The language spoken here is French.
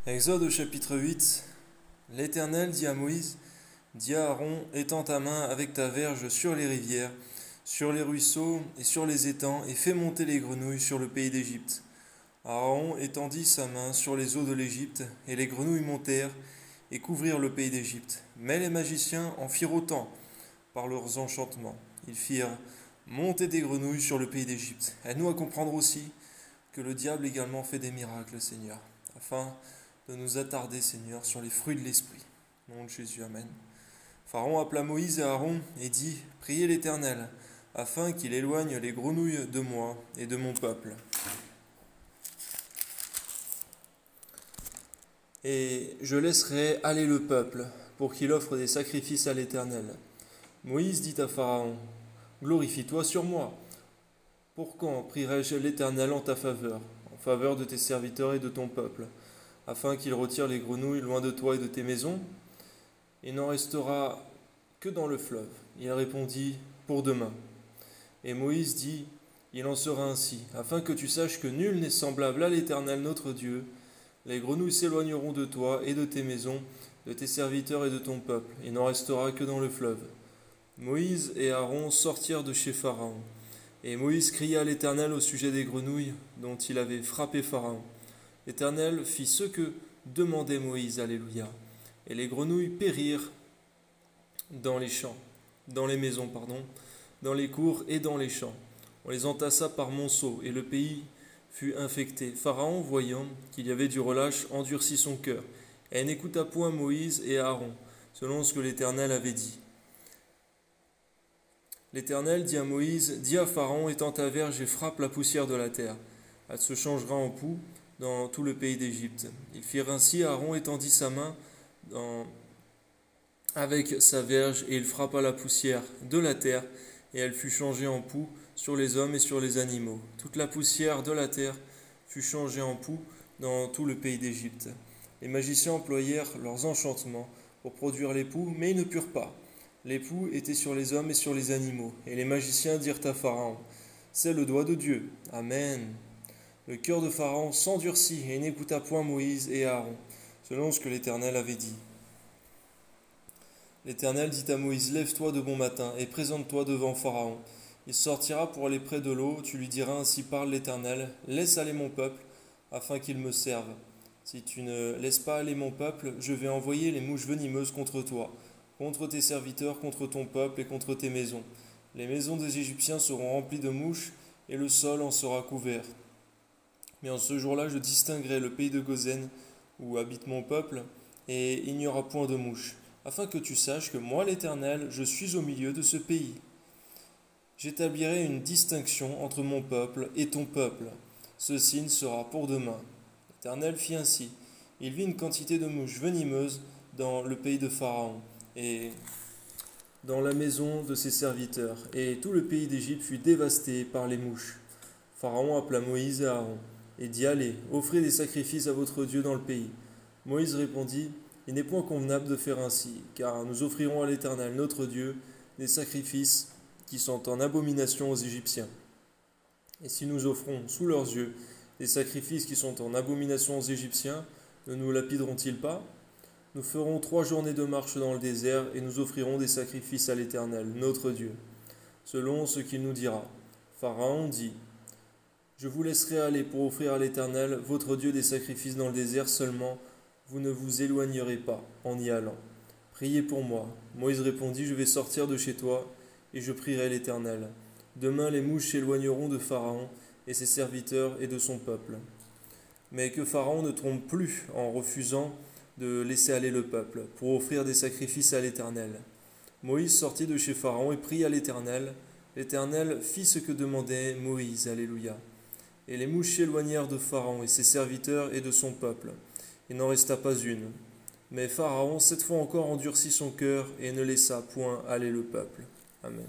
Exode au chapitre 8. L'Éternel dit à Moïse, dis à Aaron, étends ta main avec ta verge sur les rivières, sur les ruisseaux et sur les étangs, et fais monter les grenouilles sur le pays d'Égypte. Aaron étendit sa main sur les eaux de l'Égypte, et les grenouilles montèrent et couvrirent le pays d'Égypte. Mais les magiciens en firent autant par leurs enchantements. Ils firent monter des grenouilles sur le pays d'Égypte. Aide-nous à comprendre aussi que le diable également fait des miracles, Seigneur, afin de nous attarder, Seigneur, sur les fruits de l'Esprit. Au nom de Jésus, Amen. Pharaon appela Moïse et Aaron et dit, priez l'Éternel, afin qu'il éloigne les grenouilles de moi et de mon peuple. Et je laisserai aller le peuple, pour qu'il offre des sacrifices à l'Éternel. Moïse dit à Pharaon, glorifie-toi sur moi. Pour quand prierai-je l'Éternel en ta faveur, en faveur de tes serviteurs et de ton peuple, afin qu'il retire les grenouilles loin de toi et de tes maisons? Il n'en restera que dans le fleuve. Il répondit, pour demain. Et Moïse dit, il en sera ainsi, afin que tu saches que nul n'est semblable à l'Éternel notre Dieu. Les grenouilles s'éloigneront de toi et de tes maisons, de tes serviteurs et de ton peuple. Il n'en restera que dans le fleuve. Moïse et Aaron sortirent de chez Pharaon. Et Moïse cria à l'Éternel au sujet des grenouilles dont il avait frappé Pharaon. L'Éternel fit ce que demandait Moïse, alléluia. Et les grenouilles périrent dans les champs, dans les maisons, dans les cours et dans les champs. On les entassa par monceaux, et le pays fut infecté. Pharaon, voyant qu'il y avait du relâche, endurcit son cœur, et n'écouta point Moïse et Aaron, selon ce que l'Éternel avait dit. L'Éternel dit à Moïse, dis à Pharaon, étends ta verge et frappe la poussière de la terre. Elle se changera en poux dans tout le pays d'Égypte. Ils firent ainsi, Aaron étendit sa main avec sa verge, et il frappa la poussière de la terre, et elle fut changée en poux sur les hommes et sur les animaux. Toute la poussière de la terre fut changée en poux dans tout le pays d'Égypte. Les magiciens employèrent leurs enchantements pour produire les poux, mais ils ne purent pas. Les poux étaient sur les hommes et sur les animaux. Et les magiciens dirent à Pharaon, c'est le doigt de Dieu. Amen. Le cœur de Pharaon s'endurcit et n'écouta point Moïse et Aaron, selon ce que l'Éternel avait dit. L'Éternel dit à Moïse, lève-toi de bon matin et présente-toi devant Pharaon. Il sortira pour aller près de l'eau, tu lui diras, ainsi parle l'Éternel, laisse aller mon peuple, afin qu'il me serve. Si tu ne laisses pas aller mon peuple, je vais envoyer les mouches venimeuses contre toi, contre tes serviteurs, contre ton peuple et contre tes maisons. Les maisons des Égyptiens seront remplies de mouches, et le sol en sera couvert. Mais en ce jour-là, je distinguerai le pays de Gozen, où habite mon peuple, et il n'y aura point de mouches, afin que tu saches que moi, l'Éternel, je suis au milieu de ce pays. J'établirai une distinction entre mon peuple et ton peuple. Ce signe sera pour demain. L'Éternel fit ainsi. Il vit une quantité de mouches venimeuses dans le pays de Pharaon, et dans la maison de ses serviteurs, et tout le pays d'Égypte fut dévasté par les mouches. Pharaon appela Moïse et Aaron, et dit, allez, offrez des sacrifices à votre Dieu dans le pays. Moïse répondit, il n'est point convenable de faire ainsi, car nous offrirons à l'Éternel, notre Dieu, des sacrifices qui sont en abomination aux Égyptiens. Et si nous offrons sous leurs yeux des sacrifices qui sont en abomination aux Égyptiens, ne nous lapideront-ils pas? Nous ferons 3 journées de marche dans le désert, et nous offrirons des sacrifices à l'Éternel, notre Dieu, selon ce qu'il nous dira. Pharaon dit, je vous laisserai aller pour offrir à l'Éternel, votre Dieu, des sacrifices dans le désert, seulement vous ne vous éloignerez pas en y allant. Priez pour moi. Moïse répondit, je vais sortir de chez toi, et je prierai l'Éternel. Demain les mouches s'éloigneront de Pharaon et ses serviteurs et de son peuple. Mais que Pharaon ne trompe plus en refusant de laisser aller le peuple pour offrir des sacrifices à l'Éternel. Moïse sortit de chez Pharaon et pria l'Éternel. L'Éternel fit ce que demandait Moïse. Alléluia. Et les mouches s'éloignèrent de Pharaon et ses serviteurs et de son peuple. Il n'en resta pas une. Mais Pharaon, cette fois encore, endurcit son cœur et ne laissa point aller le peuple. Amen.